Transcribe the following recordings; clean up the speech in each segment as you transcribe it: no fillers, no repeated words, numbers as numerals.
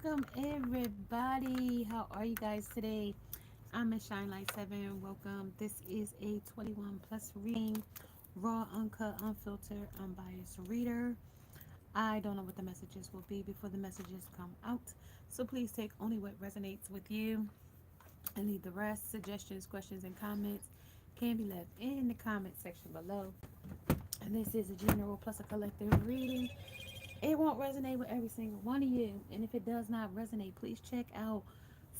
welcome everybody. How are you guys today? I'm Miss Shine Light 7. Welcome. This is a 21 plus reading, raw, uncut, unfiltered, unbiased reader. I don't know what the messages will be before the messages come out, so please take only what resonates with you and leave the rest. Suggestions, questions, and comments can be left in the comment section below. And this is a general plus a collective reading. It won't resonate with every single one of you. And if it does not resonate, please check out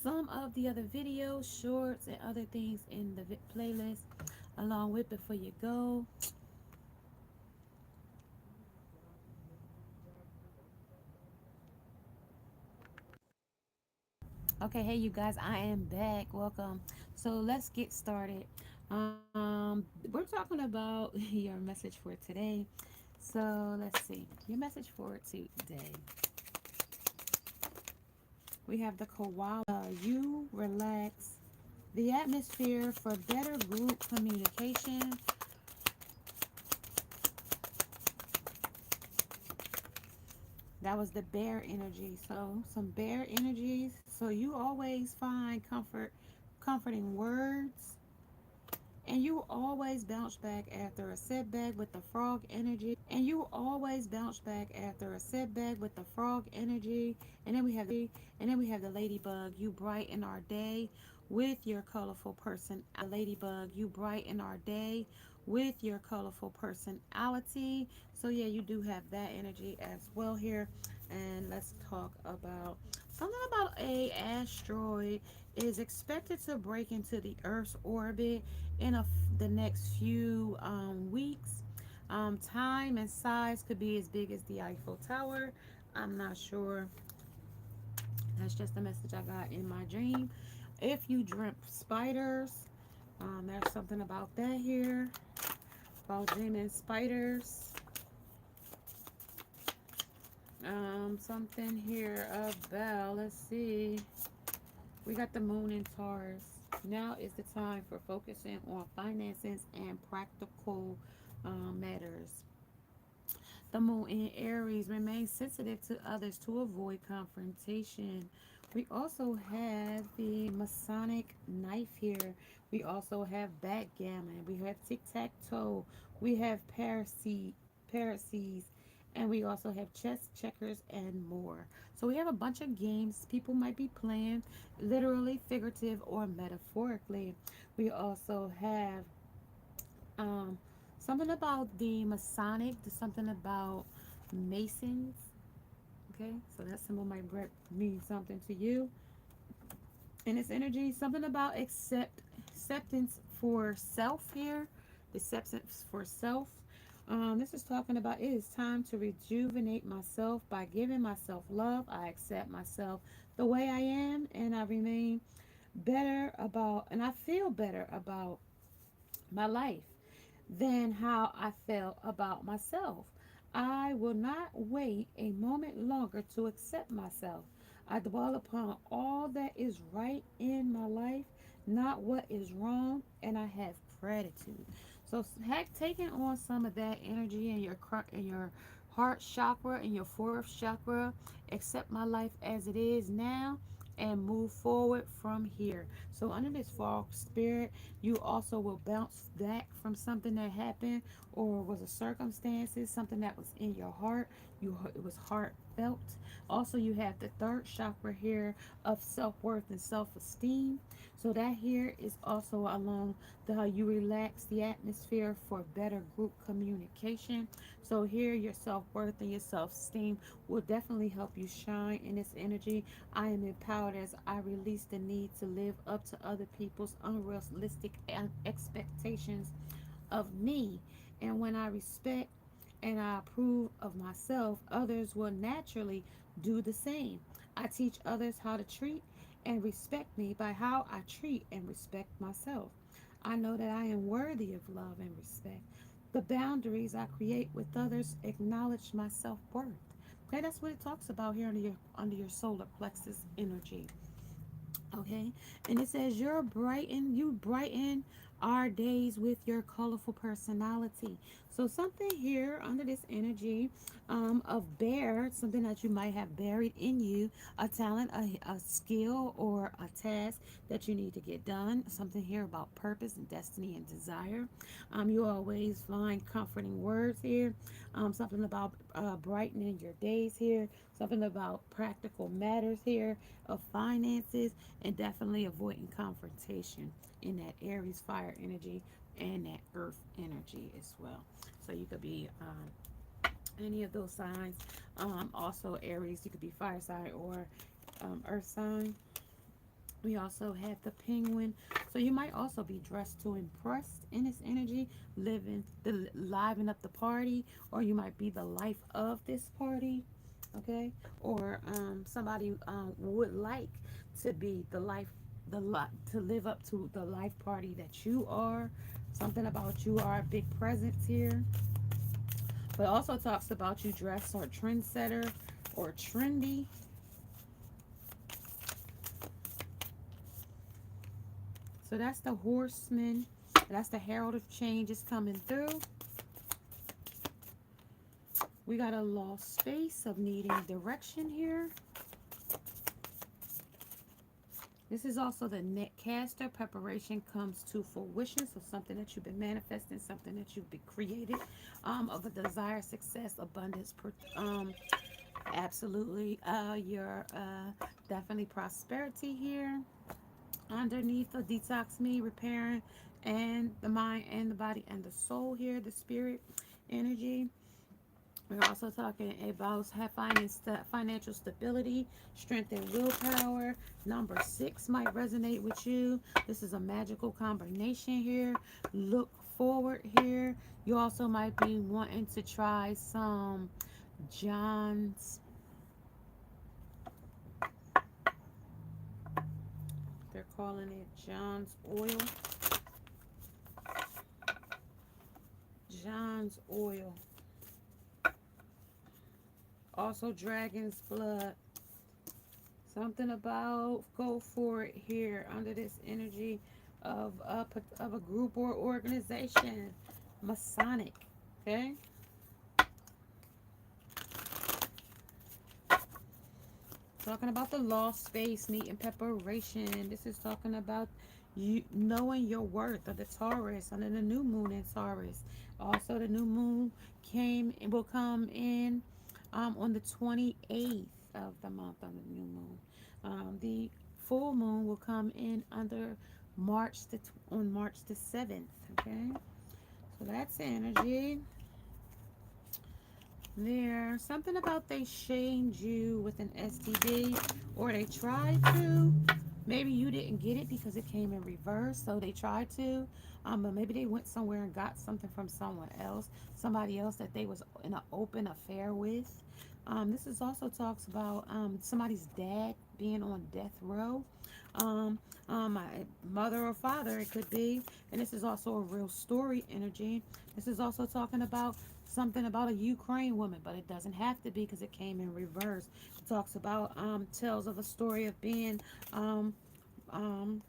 some of the other videos, shorts, and other things in the playlist along with before you go. Okay, hey you guys, I am back. Welcome. So let's get started. We're talking about your message for today. So let's see. Your message for today. We have the koala. You relax the atmosphere for better group communication. That was the bear energy. So some bear energies. So you always find comforting words, and you always bounce back after a setback with the frog energy. And you always bounce back after a setback with the frog energy. And then we have the ladybug. You brighten our day with your colorful person. Ladybug, you brighten our day with your colorful personality. So yeah, you do have that energy as well here. And let's talk about something about a asteroid is expected to break into the Earth's orbit in the next few weeks. Time and size could be as big as the Eiffel Tower. I'm not sure. That's just the message I got in my dream. If you dreamt spiders, there's something about that here. About dreaming spiders. Something here about, let's see. We got the moon in Taurus. Now is the time for focusing on finances and practical matters. The moon in Aries remains sensitive to others to avoid confrontation. We also have the Masonic knife here. We also have backgammon. We have tic-tac-toe. We have Parasies. And we also have chess, checkers, and more. So we have a bunch of games people might be playing, literally, figurative, or metaphorically. We also have um, something about the Masonic, something about Masons. Okay, so that symbol might mean something to you. And its energy, something about acceptance for self here. Acceptance for self. This is talking about it is time to rejuvenate myself by giving myself love. I accept myself the way I am, and I remain better about, and I feel better about my life than how I felt about myself. I will not wait a moment longer to accept myself. I dwell upon all that is right in my life, not what is wrong, and I have gratitude. So, heck, taking on some of that energy in your heart chakra and your fourth chakra, accept my life as it is now, and move forward from here. So, under this fall spirit, you also will bounce back from something that happened or was a circumstances, something that was in your heart. It was heartfelt. Also, you have the third chakra here of self-worth and self-esteem. So that here is also along the how you relax the atmosphere for better group communication. So here your self-worth and your self-esteem will definitely help you shine in this energy. I am empowered as I release the need to live up to other people's unrealistic expectations of me. And when I respect and I approve of myself, others will naturally do the same. I teach others how to treat and respect me by how I treat and respect myself. I know that I am worthy of love and respect. The boundaries I create with others acknowledge my self-worth. Okay, that's what it talks about here under your solar plexus energy. Okay, and it says you brighten our days with your colorful personality. So something here under this energy of bear, something that you might have buried in you, a talent, a skill, or a task that you need to get done. Something here about purpose and destiny and desire. You always find comforting words here. Something about brightening your days here. Something about practical matters here of finances, and definitely avoiding confrontation in that Aries fire energy and that earth energy as well. So you could be any of those signs. Also, Aries, you could be fire sign or earth sign. We also have the penguin. So you might also be dressed to impress in this energy, living the liven up the party, or you might be the life of this party. Okay, or somebody would like to be the life, to live up to the life party that you are. Something about you are a big presence here, but also talks about you dress or trendsetter or trendy. So that's the horseman. That's the herald of change is coming through. We got a lost space of needing direction here. This is also the net caster. Preparation comes to fruition. So something that you've been manifesting, something that you've been created, of a desire, success, abundance, absolutely. Your definitely prosperity here. Underneath the detox me, repairing, and the mind and the body and the soul here, the spirit energy. We're also talking about financial stability, strength, and willpower. Number 6 might resonate with you. This is a magical combination here. Look forward here. You also might be wanting to try some John's, they're calling it John's oil. John's oil. Also, dragon's blood. Something about go for it here under this energy of a group or organization. Masonic. Okay. Talking about the lost space, need and preparation. This is talking about you knowing your worth of the Taurus under the new moon in Taurus. Also, the new moon will come in on the 28th of the month on the new moon. The full moon will come in under on March the 7th. Okay, so that's energy. There, something about they shamed you with an STD, or they tried to. Maybe you didn't get it because it came in reverse, so they tried to. But maybe they went somewhere and got something from someone else, somebody else that they was in an open affair with. This is also talks about somebody's dad being on death row. My mother or father, it could be. And this is also a real story energy. This is also talking about something about a Ukraine woman, but it doesn't have to be because it came in reverse. It talks about tells of a story of being um, um,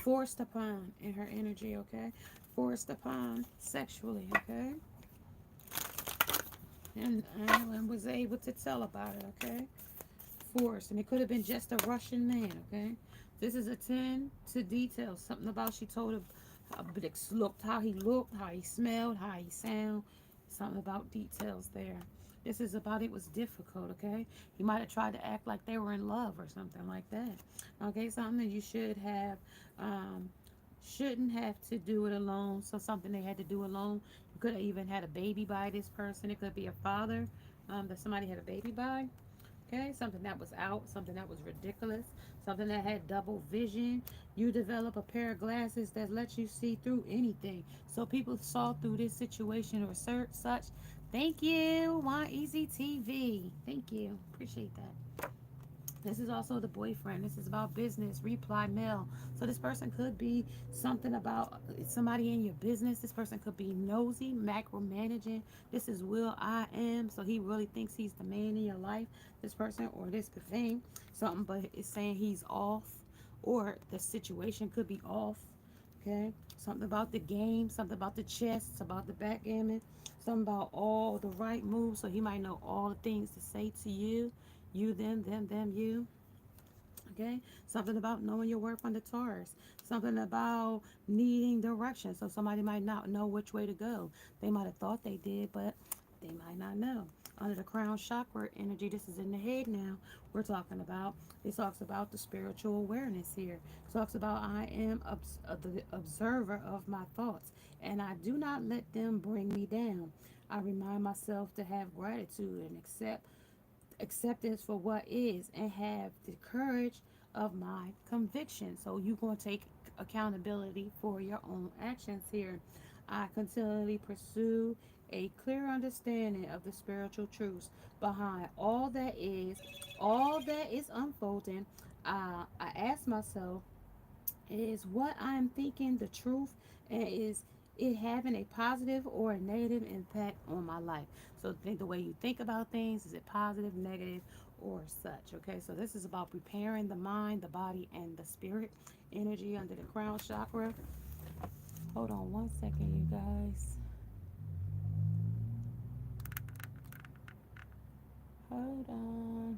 forced upon in her energy, okay? Forced upon sexually, okay? And was able to tell about it, okay? Force, and it could have been just a Russian man, okay? This is a 10 to detail. Something about she told him how he looked, how he smelled, how he sound. Something about details there. This is about it was difficult, okay? He might have tried to act like they were in love or something like that. Okay, something that you shouldn't have to do it alone. So something they had to do alone. You could have even had a baby by this person. It could be a father that somebody had a baby by. Okay, something that was out, something that was ridiculous, something that had double vision. You develop a pair of glasses that let you see through anything. So people saw through this situation or such. Thank you, Want Easy TV. Thank you. Appreciate that. This is also the boyfriend. This is about business, reply mail. So this person could be something about somebody in your business. This person could be nosy, macromanaging. This is Will I Am. So he really thinks he's the man in your life. This person or this thing. Something, but it's saying he's off, or the situation could be off. Okay, something about the game, something about the chess, about the backgammon, something about all the right moves. So he might know all the things to say to you, you, them, you. Okay, something about knowing your worth on the Taurus, something about needing direction. So somebody might not know which way to go. They might have thought they did, but they might not know. Under the crown chakra energy, this is in the head now. We're talking about. It talks about the spiritual awareness here. It talks about I am the observer of my thoughts, and I do not let them bring me down. I remind myself to have gratitude and acceptance for what is and have the courage of my conviction. So you're going to take accountability for your own actions here. I continually pursue a clear understanding of the spiritual truths behind all that is unfolding. I ask myself, is what I'm thinking the truth, and is it having a positive or a negative impact on my life? So think the way you think about things, is it positive, negative, or such? Okay, so this is about preparing the mind, the body, and the spirit energy under the crown chakra. Hold on one second, you guys. Hold on.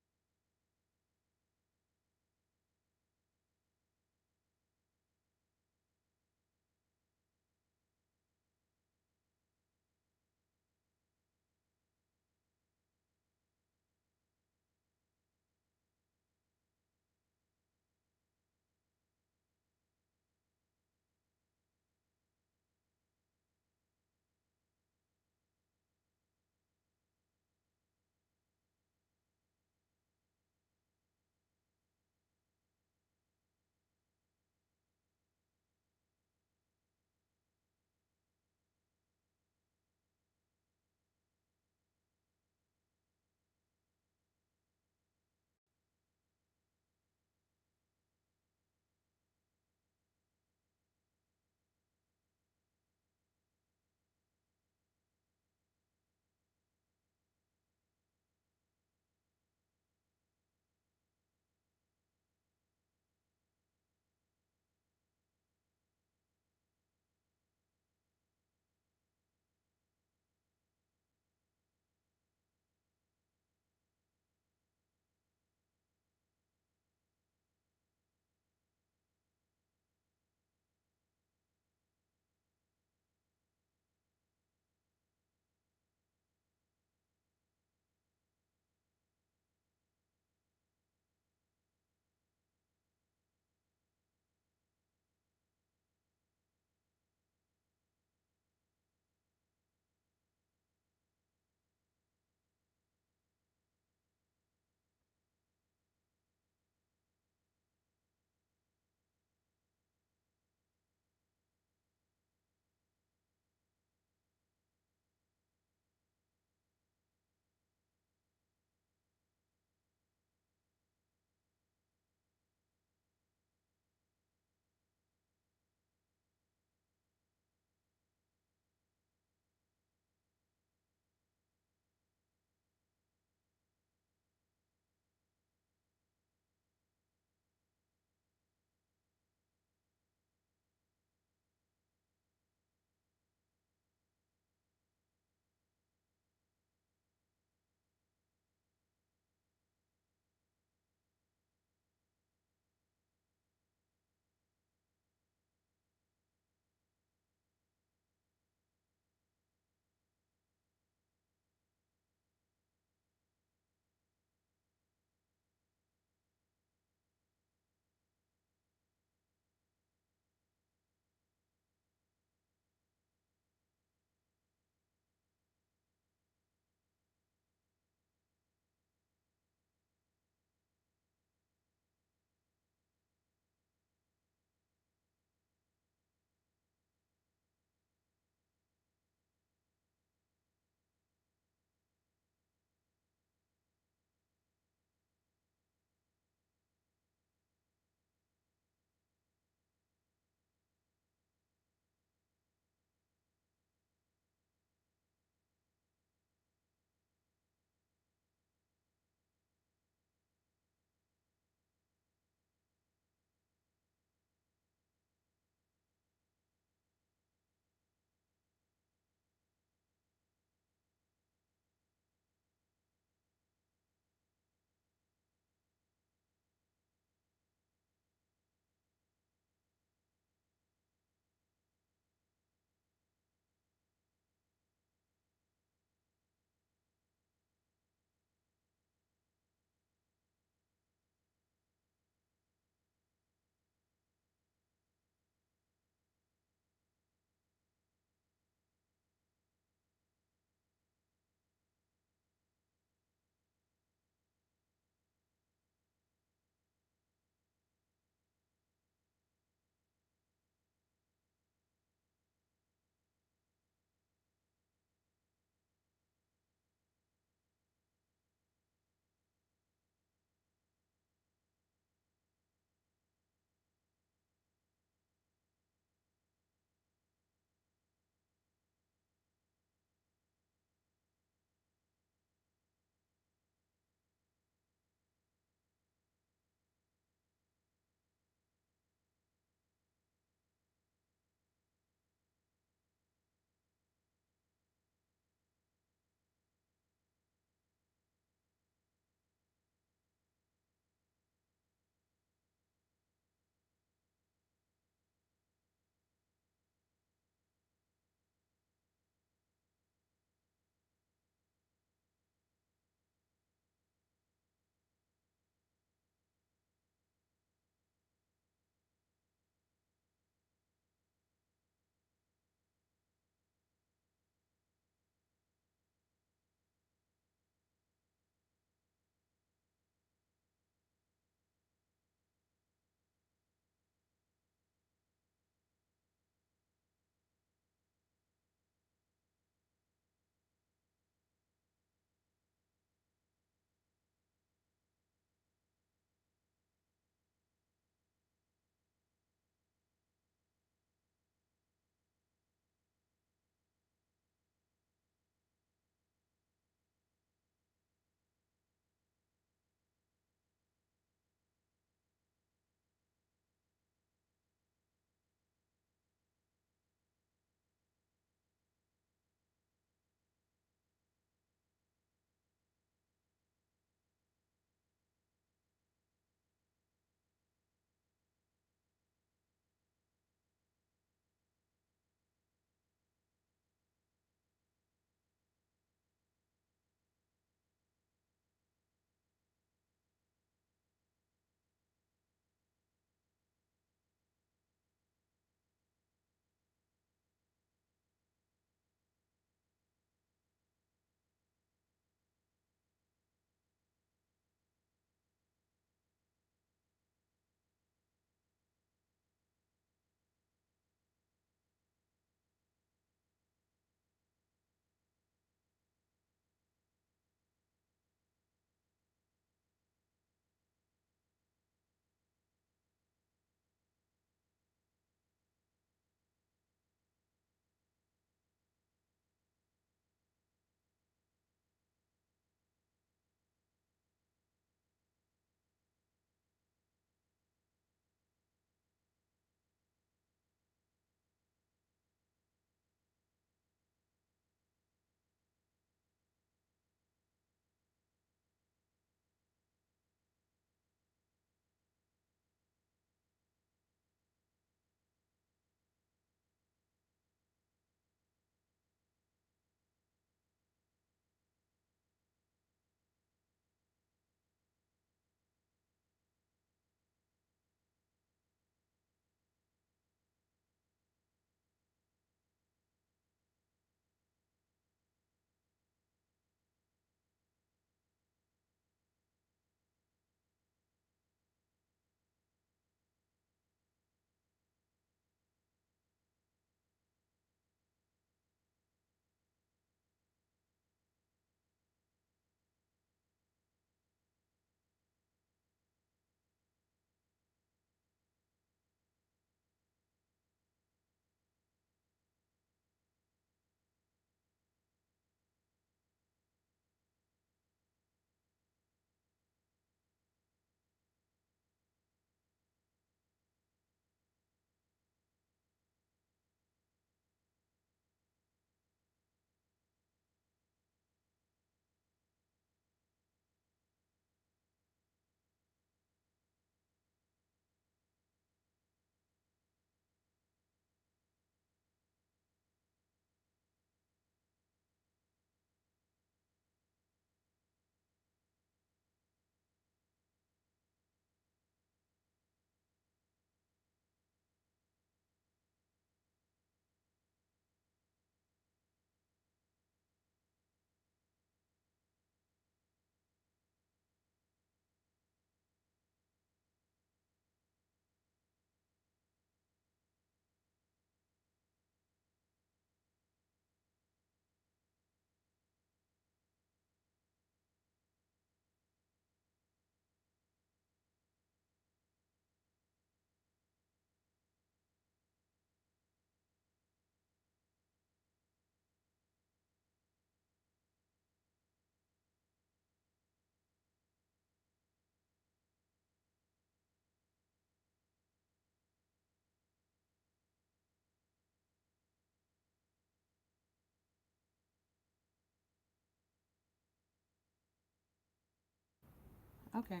Okay.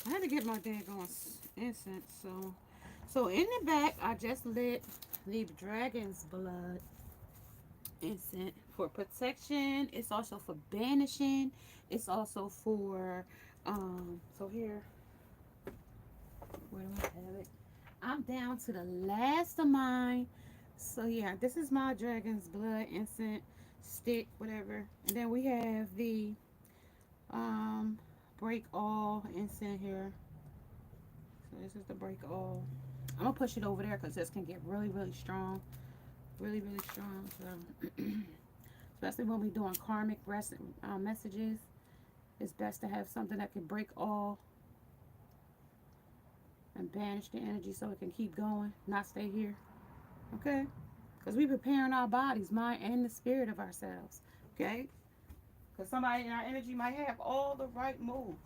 I had to get my daggone incense. So in the back, I just lit the dragon's blood incense for protection. It's also for banishing. It's also for, so here, where do I have it? I'm down to the last of mine. So yeah, this is my dragon's blood incense stick, whatever. And then we have the um break all incense here. So this is the break all. I'm gonna push it over there because this can get really, really strong, really, really strong. So especially when we're doing karmic messages, it's best to have something that can break all and banish the energy so it can keep going, not stay here. Okay? Because we preparing our bodies, mind, and the spirit of ourselves. Okay? Because somebody in our energy might have all the right moves.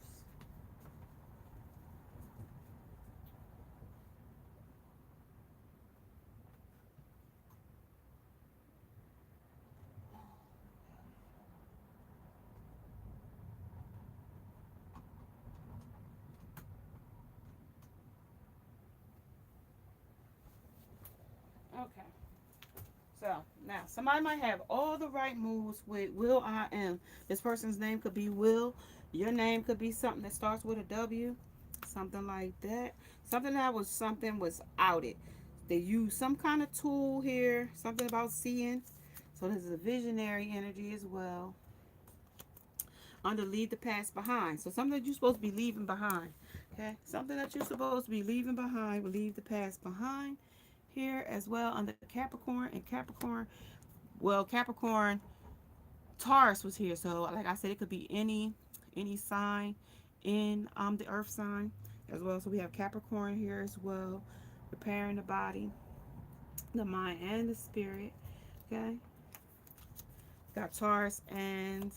Okay. So now somebody might have all the right moves with Will I Am. This person's name could be Will. Your name could be something that starts with a W. Something like that. Something was outed. They use some kind of tool here. Something about seeing. So this is a visionary energy as well. Under leave the past behind. So something that you're supposed to be leaving behind. Okay. Something that you're supposed to be leaving behind. Will leave the past behind here as well under Capricorn and Capricorn. Well, Capricorn, Taurus was here, so like I said, it could be any sign in the Earth sign as well. So we have Capricorn here as well, preparing the body, the mind, and the spirit. Okay, got Taurus and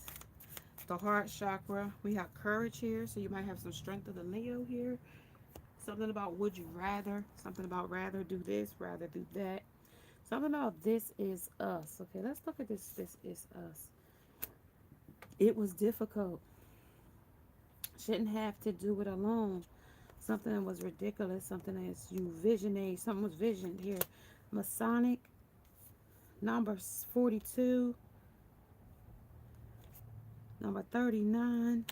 the heart chakra. We have courage here, so you might have some strength of the Leo here. Something about would you rather, something about rather do this, rather do that. Something about this is us. Okay, let's look at this. This is us. It was difficult. Shouldn't have to do it alone. Something that was ridiculous. Something that you visionate. Something was visioned here. Masonic number 42, number 39.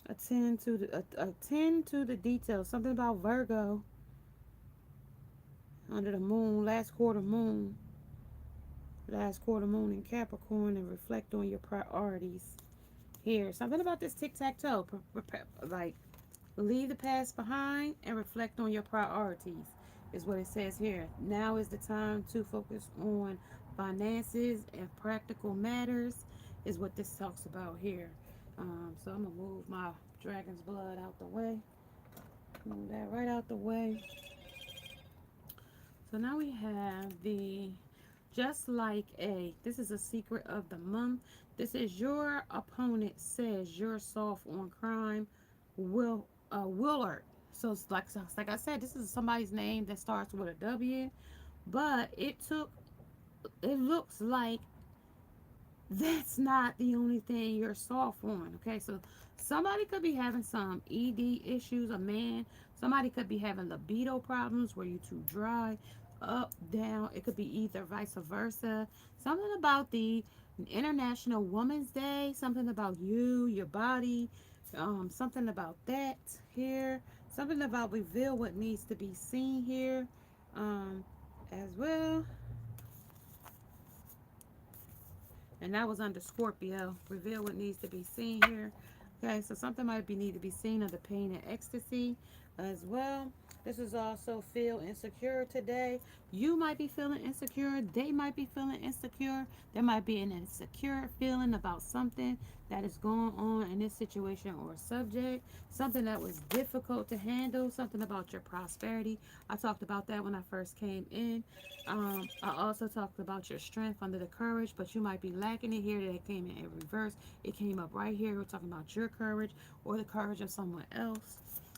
Attend to the details. Something about Virgo under the moon, last quarter moon in Capricorn, and reflect on your priorities. Here, something about this tic tac toe, like leave the past behind and reflect on your priorities, is what it says here. Now is the time to focus on finances and practical matters, is what this talks about here. So I'm gonna move my dragon's blood out the way. Move that right out the way. So now we have the just like a, this is a secret of the month. This is your opponent says you're soft on crime. Willard. So it's like I said, this is somebody's name that starts with a W, but it looks like that's not the only thing you're soft on. Okay, so somebody could be having some ED issues, a man. Somebody could be having libido problems where you're too dry, up, down. It could be either vice versa. Something about the International Women's Day, something about you, your body, something about that here, something about reveal what needs to be seen here um, as well. And that was under Scorpio. Reveal what needs to be seen here. Okay, so something might be need to be seen under pain and ecstasy as well. This is also feel insecure today. You might be feeling insecure. They might be feeling insecure. There might be an insecure feeling about something that is going on in this situation or subject. Something that was difficult to handle. Something about your prosperity. I talked about that when I first came in. I also talked about your strength under the courage, but you might be lacking it here. That it came in reverse. It came up right here. We're talking about your courage or the courage of someone else.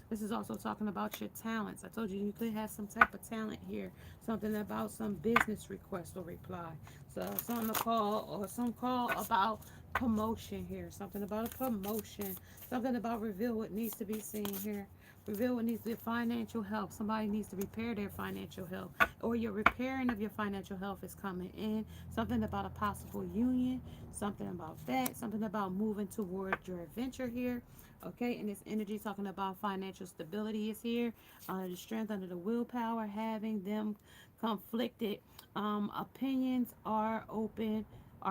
This is also talking about your talents. I told you you could have some type of talent here. Something about some business request or reply. So something to call or some call about promotion here. Something about a promotion. Something about reveal what needs to be seen here. Reveal what needs to be financial health. Somebody needs to repair their financial health. Or your repairing of your financial health is coming in. Something about a possible union. Something about that. Something about moving toward your adventure here. Okay, and this energy talking about financial stability is here. The strength under the willpower, having them conflicted. Opinions are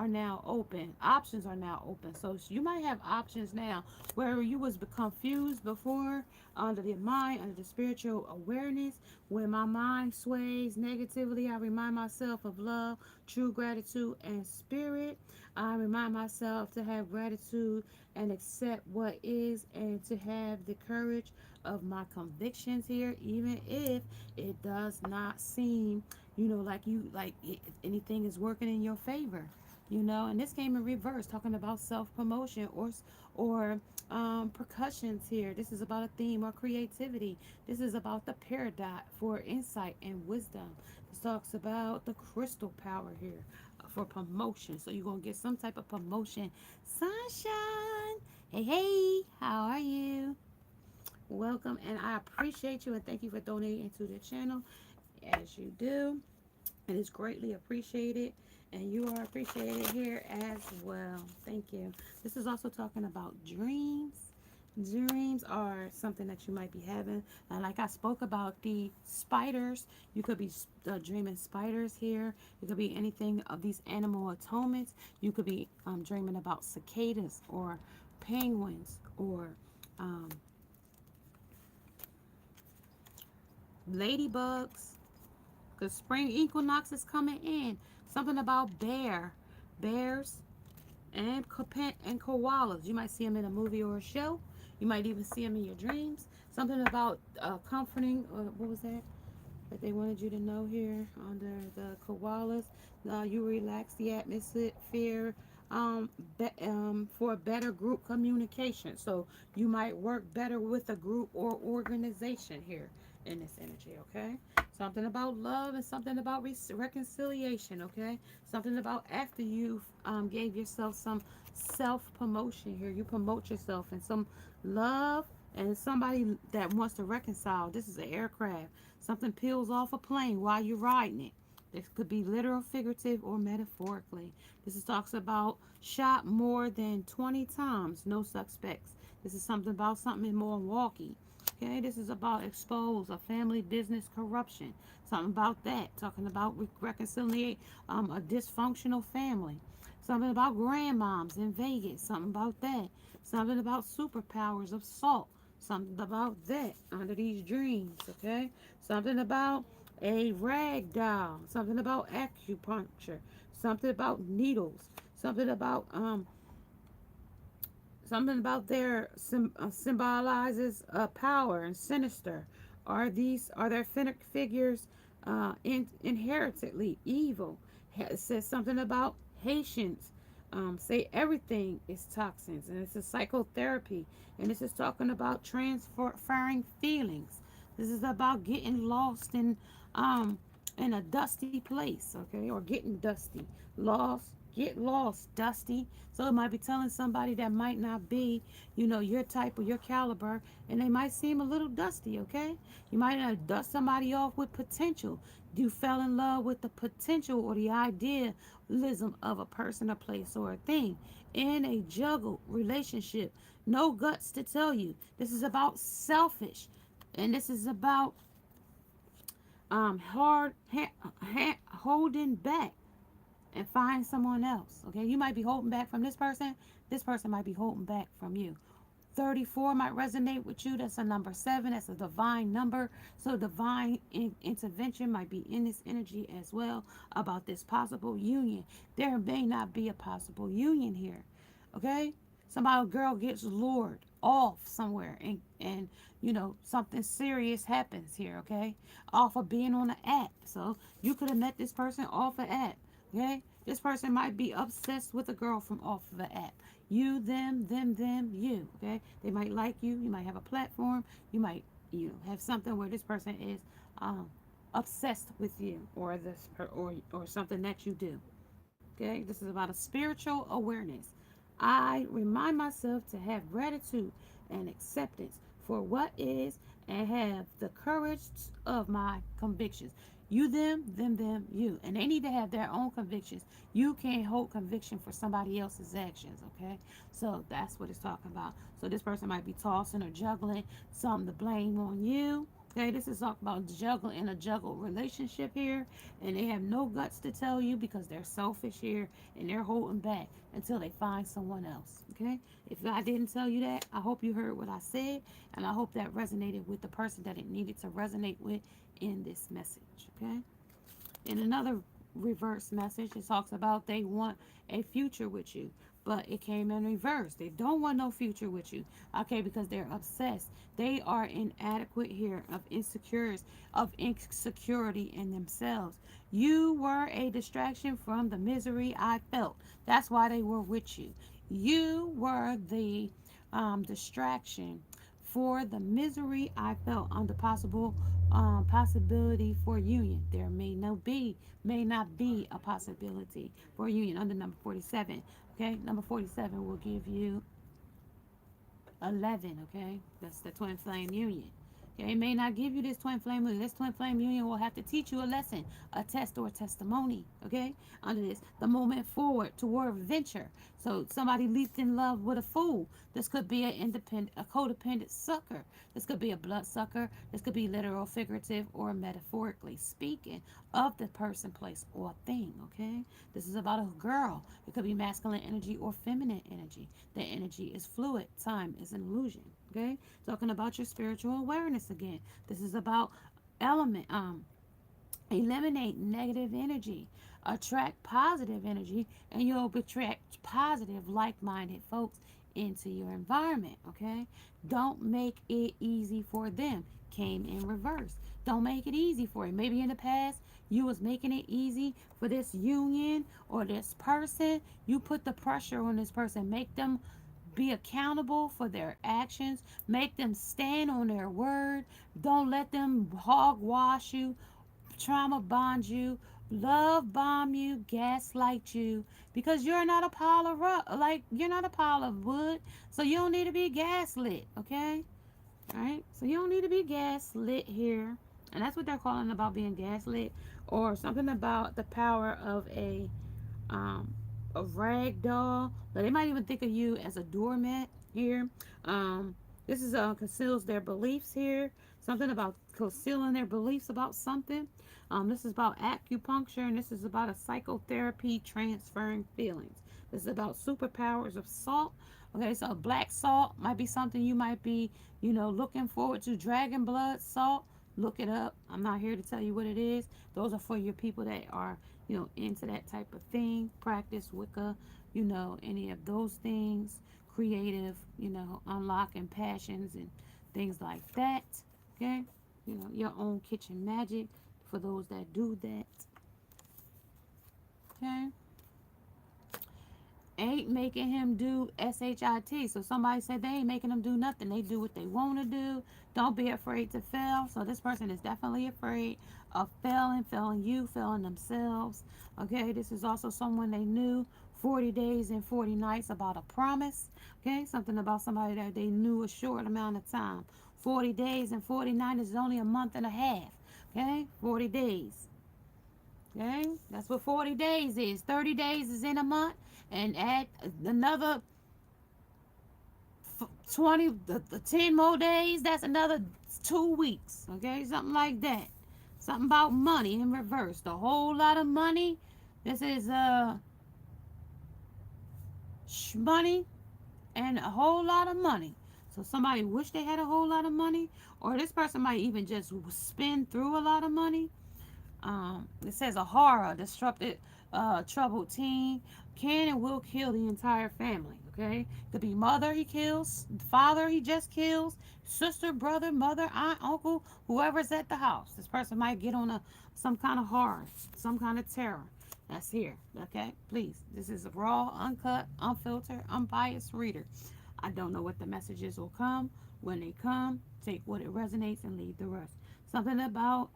now open. Options are now open. So you might have options now where you was confused before under the mind, under the spiritual awareness. When my mind sways negatively, I remind myself of love, true gratitude, and spirit. I remind myself to have gratitude and accept what is and to have the courage of my convictions here, even if it does not seem, like anything is working in your favor. And this came in reverse, talking about self promotion or percussions here. This is about a theme or creativity. This is about the paradigm for insight and wisdom. This talks about the crystal power here for promotion. So you're gonna get some type of promotion. Sunshine. Hey, hey, how are you? Welcome, and I appreciate you and thank you for donating to the channel as you do. It is greatly appreciated, and you are appreciated here as well. Thank you. This is also talking about dreams. Dreams are something that you might be having. Like I spoke about the spiders, you could be dreaming spiders here. It could be anything of these animal atonements. You could be dreaming about cicadas or penguins or um, ladybugs, because spring equinox is coming in. Something about bears, and koalas. You might see them in a movie or a show. You might even see them in your dreams. Something about comforting. What was that? That they wanted you to know here under the koalas. You relax the atmosphere for better group communication. So you might work better with a group or organization here in this energy, okay? Something about love and something about reconciliation, okay? Something about after you gave yourself some self promotion here. You promote yourself and some love and somebody that wants to reconcile. This is an aircraft. Something peels off a plane while you're riding it. This could be literal, figurative, or metaphorically. This is talks about shot more than 20 times, no suspects. This is something about something in Milwaukee. Okay, this is about expose a family business corruption. Something about that. Talking about reconciliate a dysfunctional family. Something about grandmoms in Vegas. Something about that. Something about superpowers of salt. Something about that under these dreams. Okay, something about a rag doll. Something about acupuncture. Something about needles. Something about their symbolizes power and sinister. Are their figures inheritedly evil? It says something about Haitians. Say everything is toxins, and it's a psychotherapy, and this is talking about transferring feelings. This is about getting lost in a dusty place, okay, or getting dusty, lost, get lost, dusty. So it might be telling somebody that might not be, your type or your caliber, and they might seem a little dusty, okay? You might not dust somebody off with potential. You fell in love with the potential or the idealism of a person, a place, or a thing in a juggled relationship. No guts to tell you. This is about selfish, and this is about holding back and find someone else. Okay, you might be holding back from this person. This person might be holding back from you. 34 might resonate with you. That's a number 7. That's a divine number. So divine intervention might be in this energy as well about this possible union. There may not be a possible union here. Okay? Somebody, girl gets lured off somewhere and something serious happens here, okay? Off of being on an app. So you could have met this person off an app. Okay? This person might be obsessed with a girl from off of an app. You, them, you. Okay, they might like you. You might have a platform. You might, have something where this person is um, obsessed with you, or or something that you do. Okay, this is about a spiritual awareness. I remind myself to have gratitude and acceptance for what is and have the courage of my convictions. You, them, you. And they need to have their own convictions. You can't hold conviction for somebody else's actions, okay? So that's what it's talking about. So this person might be tossing or juggling something to blame on you. Okay, this is talking about juggling in a juggle relationship here, and they have no guts to tell you because they're selfish here and they're holding back until they find someone else. Okay, if I didn't tell you that, I hope you heard what I said, and I hope that resonated with the person that it needed to resonate with in this message. Okay, in another reverse message, it talks about they want a future with you, but it came in reverse. They don't want no future with you, okay, because they're obsessed. They are inadequate here of insecurity in themselves. You were a distraction from the misery I felt. That's why they were with you. You were the distraction for the misery I felt on the possibility for union. There may not be a possibility for union under number 47. Okay, number 47 will give you 11. Okay, that's the twin flame union. Okay, it may not give you this twin flame union. This twin flame union will have to teach you a lesson, a test, or a testimony. Okay, under this, the movement forward toward venture. So somebody leaped in love with a fool. This could be a codependent sucker. This could be a blood sucker. This could be literal, figurative, or metaphorically speaking of the person, place, or thing. Okay, this is about a girl. It could be masculine energy or feminine energy. The energy is fluid. Time is an illusion. Okay, talking about your spiritual awareness again. This is about element. Eliminate negative energy, attract positive energy, and you'll attract positive, like-minded folks into your environment. Okay, don't make it easy for them. Came in reverse. Don't make it easy for you. Maybe in the past you was making it easy for this union or this person. You put the pressure on this person. Make them be accountable for their actions. Make them stand on their word. Don't let them hogwash you, trauma bond you, love bomb you, gaslight you, because you're not a pile of you're not a pile of wood, so you don't need to be gaslit, okay? All right, so you don't need to be gaslit here, and that's what they're calling about being gaslit, or something about the power um, a rag doll. But they might even think of you as a doormat here. Um, this is conceals their beliefs here. Something about concealing their beliefs about something. This is about acupuncture, and this is about a psychotherapy transferring feelings. This is about superpowers of salt. Okay, so black salt might be something you might be, looking forward to. Dragon blood salt. Look it up. I'm not here to tell you what it is. Those are for your people that are, into that type of thing. Practice Wicca, any of those things. Creative, unlocking passions and things like that. Okay? Your own kitchen magic for those that do that. Okay? Ain't making him do SHIT. So somebody said they ain't making them do nothing. They do what they want to do. Don't be afraid to fail. So this person is definitely afraid of failing you, failing themselves. Okay, this is also someone they knew 40 days and 40 nights about a promise. Okay, something about somebody that they knew a short amount of time. 40 days and 40 nights is only a month and a half. Okay, 40 days. Okay, that's what 40 days is. 30 days is in a month, and add another 20, the 10 more days, that's another 2 weeks. Okay, something like that. Something about money in reverse. A whole lot of money. This is money and a whole lot of money. So somebody wish they had a whole lot of money, or this person might even just spend through a lot of money. It says a horror, disrupted, troubled teen can and will kill the entire family. Okay, could be mother he kills, father he just kills, sister, brother, mother, aunt, uncle, whoever's at the house. This person might get on some kind of horror, some kind of terror. That's here. Okay? Please. This is a raw, uncut, unfiltered, unbiased reader. I don't know what the messages will come. When they come, take what it resonates and leave the rest. Something about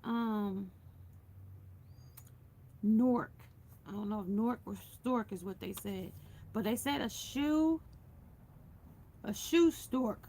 Nork. I don't know if Nork or Stork is what they said. But they said a shoe stork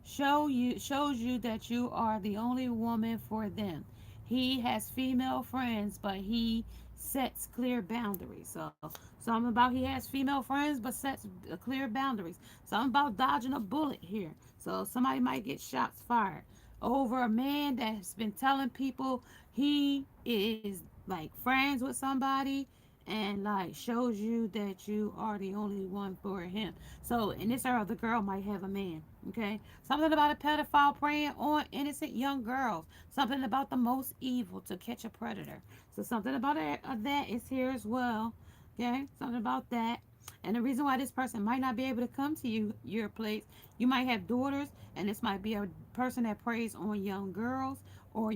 shows you that you are the only woman for them. He has female friends, but he sets clear boundaries. So something about he has female friends, but sets clear boundaries. Something about dodging a bullet here. So somebody might get shots fired over a man that's been telling people he is like friends with somebody and like shows you that you are the only one for him. So in this era, the girl might have a man. Okay, something about a pedophile preying on innocent young girls. Something about the most evil to catch a predator. So something about that is here as well. Okay, something about that. And the reason why this person might not be able to come to your place, you might have daughters, and this might be a person that preys on young girls or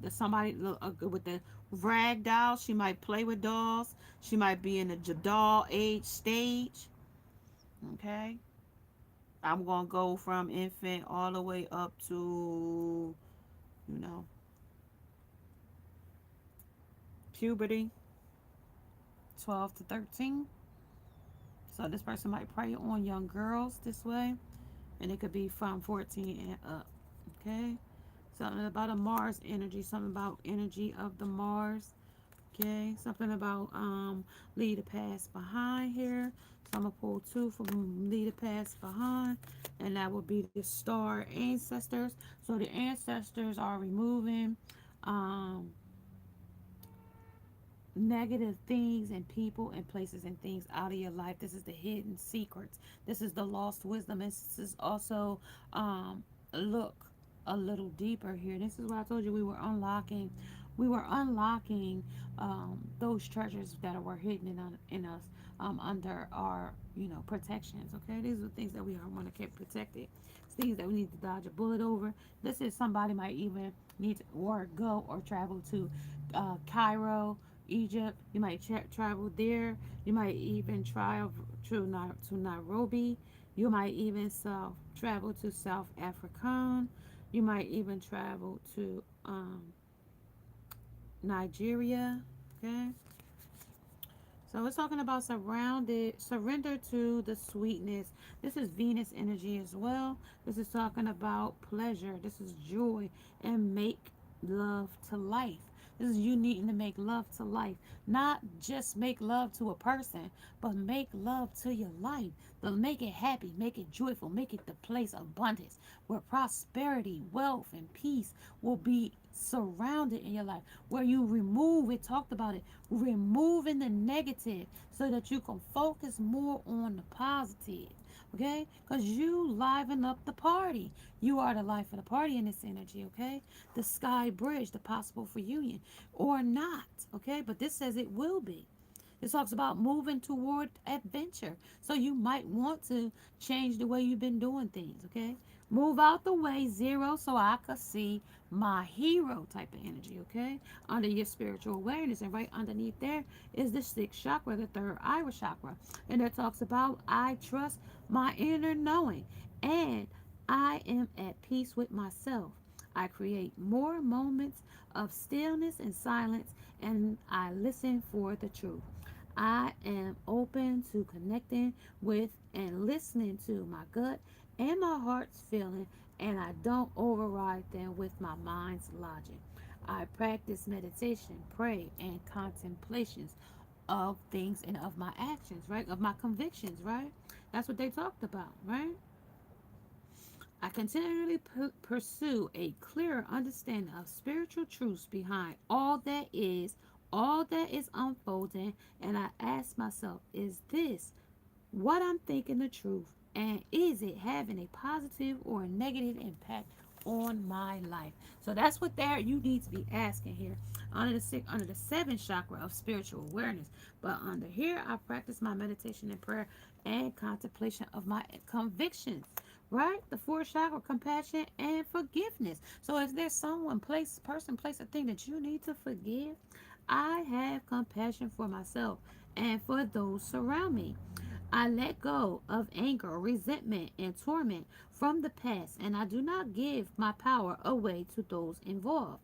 somebody with the rag dolls. She might play with dolls. She might be in the doll age stage. Okay, I'm gonna go from infant all the way up to, you know, puberty, 12 to 13. So this person might prey on young girls this way, and it could be from 14 and up. Okay, something about a Mars energy, something about energy of the Mars. Okay, something about leave the past behind here. So I'm gonna pull two from leave the past behind, and that would be the star ancestors. So the ancestors are removing um negative things and people and places and things out of your life. This is the hidden secrets. This is the lost wisdom. This is also look a little deeper here. This is what I told you we were unlocking those treasures that were hidden in us under our protections. Okay, these are things that we want to keep protected. It's things that we need to dodge a bullet over. This is somebody might even need to or go or travel to Cairo, Egypt. You might travel there. You might even travel to Nairobi. You might even travel to South Africa. You might even travel to Nigeria. Okay. So it's talking about surrender to the sweetness. This is Venus energy as well. This is talking about pleasure. This is joy and make love to life. This is you needing to make love to life. Not just make love to a person, but make love to your life. But make it happy, make it joyful, make it the place of abundance where prosperity, wealth, and peace will be surrounded in your life. Where you remove, it talked about it, removing the negative so that you can focus more on the positive. Okay? Because you liven up the party. You are the life of the party in this energy. Okay? The sky bridge, the possible for union or not. Okay? But this says it will be. It talks about moving toward adventure. So you might want to change the way you've been doing things, okay? Move out the way, zero, so I could see my hero type of energy, okay? Under your spiritual awareness. And right underneath there is the sixth chakra, the third iris chakra. And it talks about I trust my inner knowing. And I am at peace with myself. I create more moments of stillness and silence, and I listen for the truth. I am open to connecting with and listening to my gut and my heart's feeling, and I don't override them with my mind's logic. I practice meditation, pray, and contemplations of things and of my actions, right? Of my convictions, right? That's what they talked about, right? I continually pursue a clearer understanding of spiritual truths behind all that is unfolding, and I ask myself, is this what I'm thinking the truth? And is it having a positive or a negative impact on my life? So that's what there you need to be asking here. Under the seventh chakra of spiritual awareness. But under here I practice my meditation and prayer and contemplation of my convictions. Right? The fourth chakra, compassion and forgiveness. So if there's someone, place, person, place, a thing that you need to forgive, I have compassion for myself and for those surround me. I let go of anger, resentment, and torment from the past, and I do not give my power away to those involved.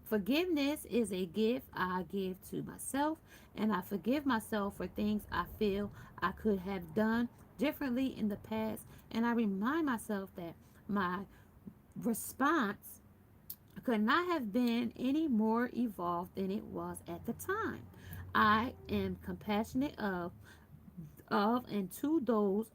Forgiveness is a gift I give to myself, and I forgive myself for things I feel I could have done differently in the past, and I remind myself that my response could not have been any more evolved than it was at the time. I am compassionate of and to those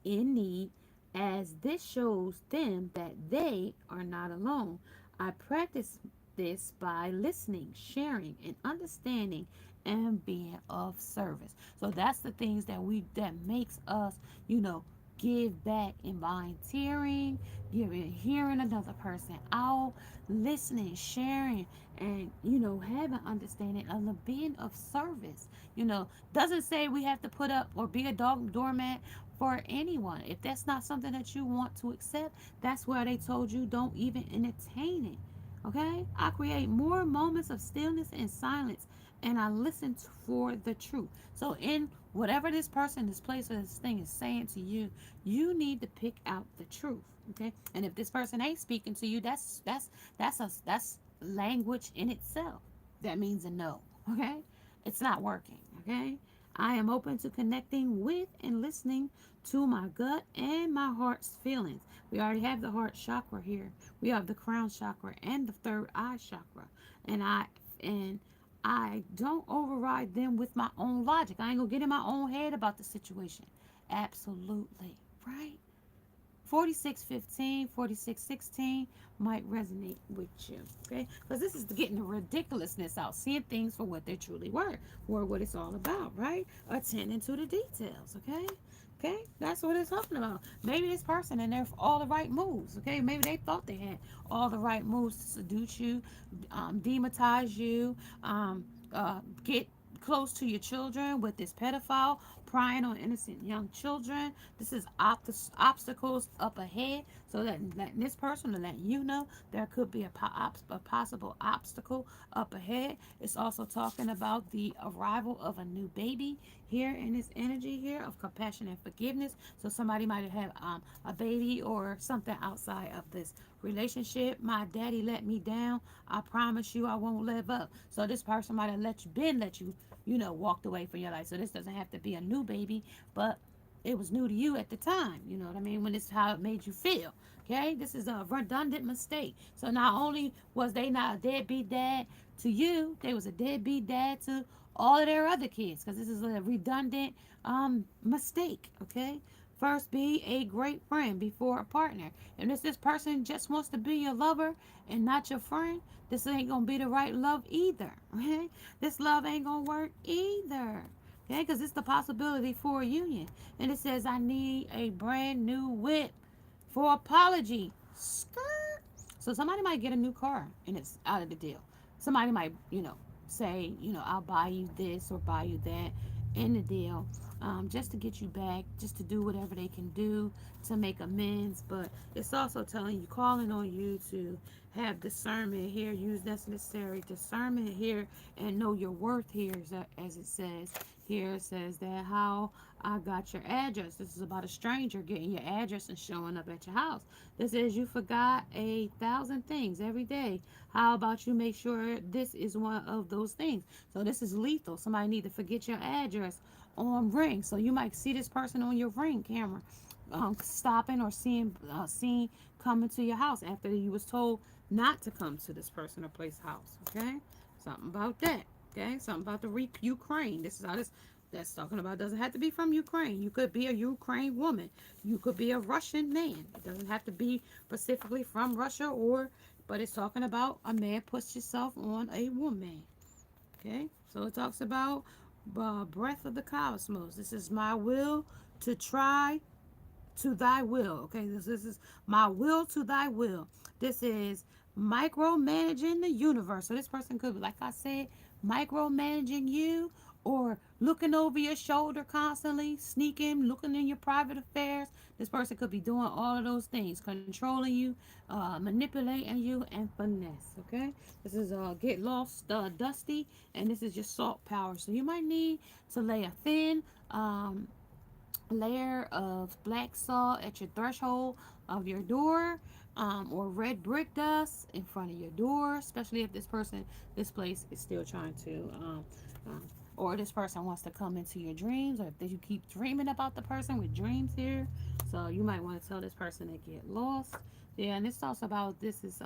in need, as this shows them that they are not alone. I practice this by listening, sharing, and understanding and being of service. So that's the things that makes us, give back in volunteering, giving hearing another person out, listening, sharing, and having understanding of the being of service. Doesn't say we have to put up or be a dog doormat for anyone. If that's not something that you want to accept, that's where they told you don't even entertain it. Okay? I create more moments of stillness and silence, and I listen for the truth. So, in whatever this person, this place, or this thing is saying to you, you need to pick out the truth. Okay? And if this person ain't speaking to you, that's language in itself. That means a no. Okay? It's not working. Okay? I am open to connecting with and listening to my gut and my heart's feelings. We already have the heart chakra here. We have the crown chakra and the third eye chakra. And I don't override them with my own logic. I ain't gonna get in my own head about the situation. Absolutely. Right? 4615, 4616 might resonate with you. Okay? Because this is getting the ridiculousness out, seeing things for what they truly were what it's all about, right? Attending to the details. Okay? Okay, that's what it's talking about. Maybe this person and they're all the right moves. Okay, maybe they thought they had all the right moves to seduce you, demonize you, get close to your children with this pedophile prying on innocent young children. This is obstacles up ahead, so that letting this person or letting you know there could be a possible obstacle up ahead. It's also talking about the arrival of a new baby here in this energy here of compassion and forgiveness. So somebody might have a baby or something outside of this relationship. My daddy let me down. I promise you I won't live up. So this person might have let you walked away from your life. So this doesn't have to be a new baby, but it was new to you at the time. You know what I mean? When it's how it made you feel. Okay, this is a redundant mistake. So not only was they not a deadbeat dad to you, they was a deadbeat dad to all of their other kids, because this is a redundant mistake. Okay, first be a great friend before a partner. And if this person just wants to be your lover and not your friend, this ain't gonna be the right love either. Okay, this love ain't gonna work either. Okay, because it's the possibility for a union. And it says, I need a brand new whip for apology. Skirt. So somebody might get a new car and it's out of the deal. Somebody might, say, I'll buy you this or buy you that in the deal, just to get you back, just to do whatever they can do to make amends. But it's also telling you, calling on you to have discernment here, use necessary discernment here, and know your worth here, as it says. Here it says that how I got your address. This is about a stranger getting your address and showing up at your house. This is you forgot 1,000 things every day. How about you make sure this is one of those things? So this is lethal. Somebody need to forget your address on Ring. So you might see this person on your Ring camera, stopping or seeing coming to your house after you was told not to come to this person or place house. Okay, something about that. Okay, something about the Ukraine. This is how this that's talking about. Doesn't have to be from Ukraine. You could be a Ukraine woman. You could be a Russian man. It doesn't have to be specifically from Russia, but it's talking about a man puts himself on a woman. Okay, so it talks about breath of the cosmos. This is my will to try to thy will. Okay, this is my will to thy will. This is micromanaging the universe. So this person could be, like I said, micromanaging you, or looking over your shoulder constantly, sneaking, looking in your private affairs. This person could be doing all of those things, controlling you, manipulating you, and finesse. Okay, this is get lost, dusty, and this is your salt power. So you might need to lay a thin layer of black salt at your threshold of your door, or red brick dust in front of your door, especially if this place is still trying to, um, or this person wants to come into your dreams, or if you keep dreaming about the person with dreams here. So you might want to tell this person to get lost. Yeah, and this talks about this is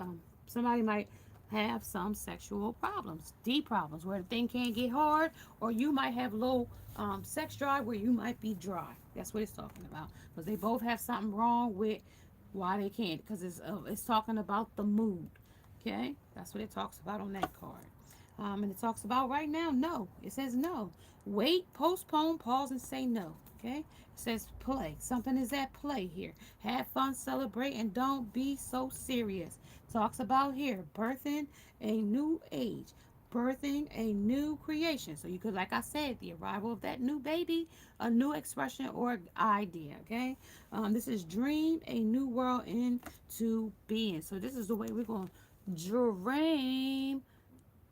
somebody might have some sexual problems, deep problems, where the thing can't get hard, or you might have low sex drive where you might be dry. That's what it's talking about. Because they both have something wrong with why they can't. Because it's talking about the mood. Okay, that's what it talks about on that card. And it talks about right now, no. It says no. Wait, postpone, pause, and say no. Okay? It says play. Something is at play here. Have fun, celebrate, and don't be so serious. Talks about here birthing a new age, birthing a new creation. So you could, like I said, the arrival of that new baby, a new expression or idea. Okay? This is dream a new world into being. So this is the way we're going to dream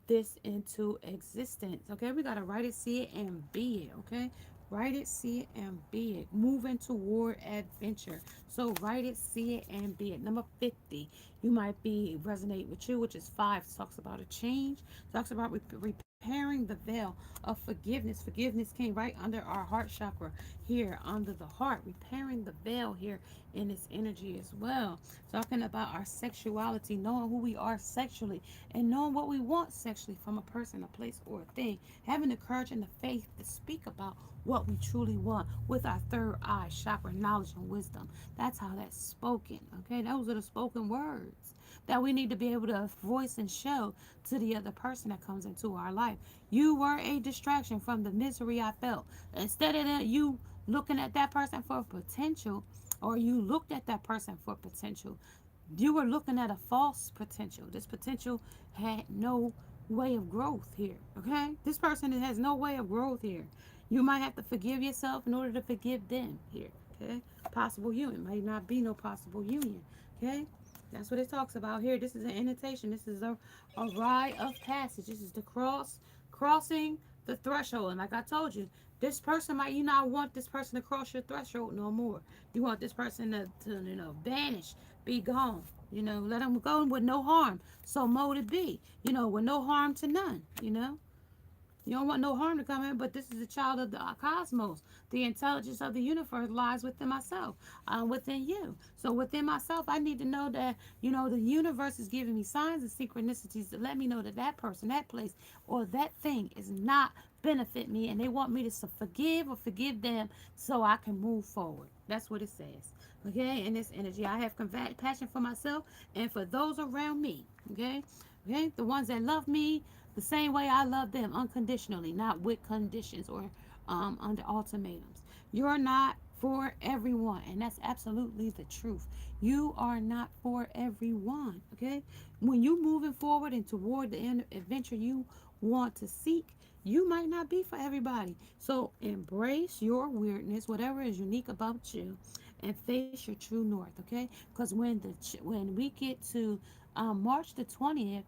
this into existence. Okay, we gotta write it, see it, and be it. Okay, write it, see it, and be it. Moving toward adventure. So write it, see it, and be it. Number 50, you might be resonate with you, which is 5. Talks about a change. Talks about repairing the veil of forgiveness. Forgiveness came right under our heart chakra here under the heart, repairing the veil here in its energy as well. Talking about our sexuality, knowing who we are sexually, and knowing what we want sexually from a person, a place, or a thing. Having the courage and the faith to speak about what we truly want with our third eye chakra, knowledge and wisdom. That's how that's spoken. Okay, those are the spoken words that we need to be able to voice and show to the other person that comes into our life. You were a distraction from the misery I felt. Instead of you looking at that person for potential, or you looked at that person for potential, you were looking at a false potential. This potential had no way of growth here. Okay, this person has no way of growth here. You might have to forgive yourself in order to forgive them here. Okay, possible union might not be no possible union. Okay, that's what it talks about here. This is an invitation. This is a rite of passage. This is the crossing the threshold. And like I told you, this person might, you not want this person to cross your threshold no more. You want this person to vanish, be gone. Let them go with no harm. So mote it be. With no harm to none. You don't want no harm to come in, but this is a child of the cosmos. The intelligence of the universe lies within myself, within you. So within myself, I need to know that, the universe is giving me signs and synchronicities to let me know that that person, that place, or that thing is not benefit me, and they want me to forgive or forgive them so I can move forward. That's what it says. Okay, in this energy, I have compassion for myself and for those around me. Okay, okay, the ones that love me the same way I love them, unconditionally, not with conditions or under ultimatums. You're not for everyone, and that's absolutely the truth. You are not for everyone. Okay, when you moving forward and toward the adventure you want to seek, you might not be for everybody. So embrace your weirdness, whatever is unique about you, and face your true north. Okay, because when we get to March the 20th,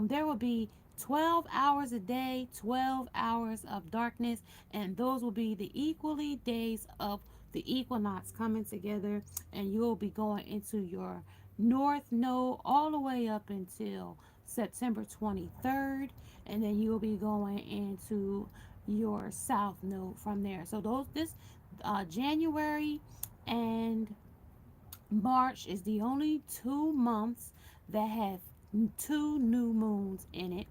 there will be 12 hours a day, 12 hours of darkness, and those will be the equally days of the equinox coming together, and you'll be going into your north node all the way up until September 23rd, and then you'll be going into your south node from there. So this January and March is the only 2 months that have two new moons in it,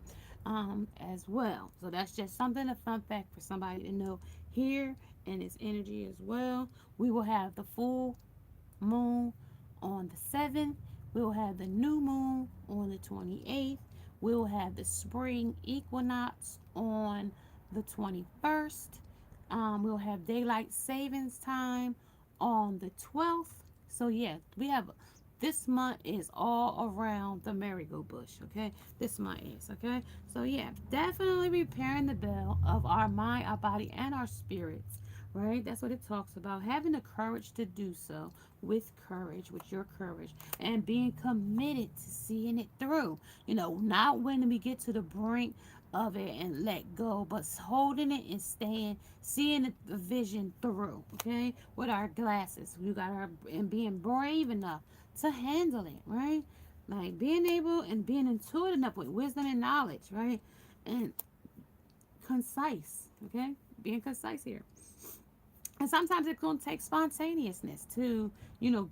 as well. So that's just something, a fun fact for somebody to know here in its energy as well. We will have the full moon on the 7th. We will have the new moon on the 28th. We will have the spring equinox on the 21st. We'll have daylight savings time on the 12th. So yeah, we have This month is all around the marigold bush, okay? This month is, okay? So, yeah, definitely repairing the bell of our mind, our body, and our spirits, right? That's what it talks about. Having the courage to do so with courage, with your courage, and being committed to seeing it through. Not when we get to the brink of it and let go, but holding it and staying, seeing the vision through, okay? With our glasses, we got our, and being brave enough to handle it, right? Like being able and being intuitive enough with wisdom and knowledge, right? And concise, okay? Being concise here. And sometimes it's going to take spontaneousness to,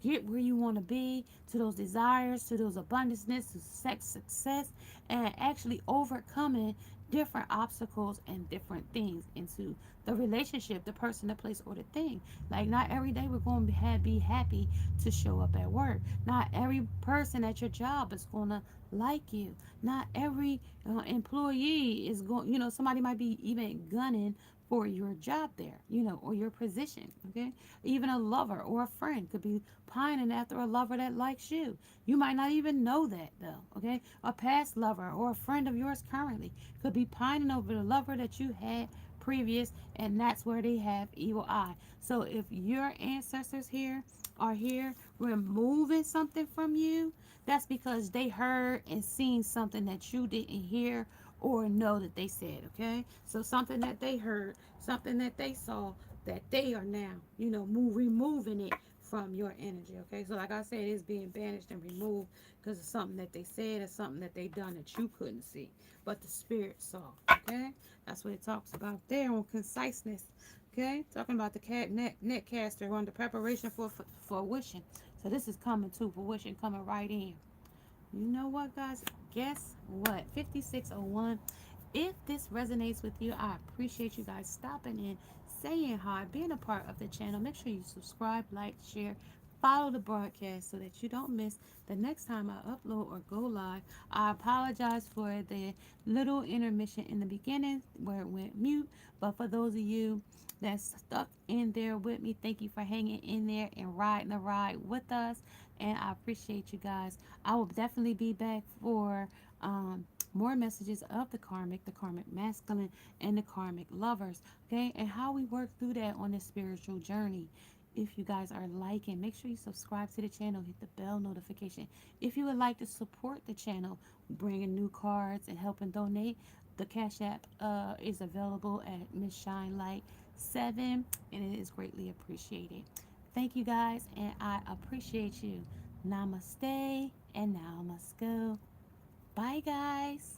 get where you want to be, to those desires, to those abundances, to sex success, and actually overcoming different obstacles and different things into the relationship, the person, the place, or the thing. Like, not every day we're going to be happy to show up at work. Not every person at your job is going to like you. Not every employee is going, somebody might be even gunning for your job there, or your position, okay? Even a lover or a friend could be pining after a lover that likes you. You might not even know that, though, okay? A past lover or a friend of yours currently could be pining over the lover that you had previous, and that's where they have evil eye. So if your ancestors here are here removing something from you, that's because they heard and seen something that you didn't hear or know that they said, okay? So something that they heard, something that they saw, that they are now, removing it from your energy, okay? So like I said, it's being banished and removed because of something that they said or something that they done that you couldn't see, but the spirit saw, okay? That's what it talks about there on conciseness, okay? Talking about the net caster on the preparation for wishing. So this is coming to fruition, coming right in. You know what, guys? Guess what? 5601. If this resonates with you, I appreciate you guys stopping in, saying hi, being a part of the channel. Make sure you subscribe, like, share, follow the broadcast so that you don't miss the next time I upload or go live. I apologize for the little intermission in the beginning where it went mute, but for those of you that's stuck in there with me, thank you for hanging in there and riding the ride with us. And I appreciate you guys. I will definitely be back for more messages of the karmic masculine, and the karmic lovers. Okay, and how we work through that on this spiritual journey. If you guys are liking, make sure you subscribe to the channel, hit the bell notification. If you would like to support the channel, bringing new cards and helping donate, the Cash App is available at Miss Shine Light 7, and it is greatly appreciated. Thank you guys, and I appreciate you. Namaste, and now I must go. Bye, guys.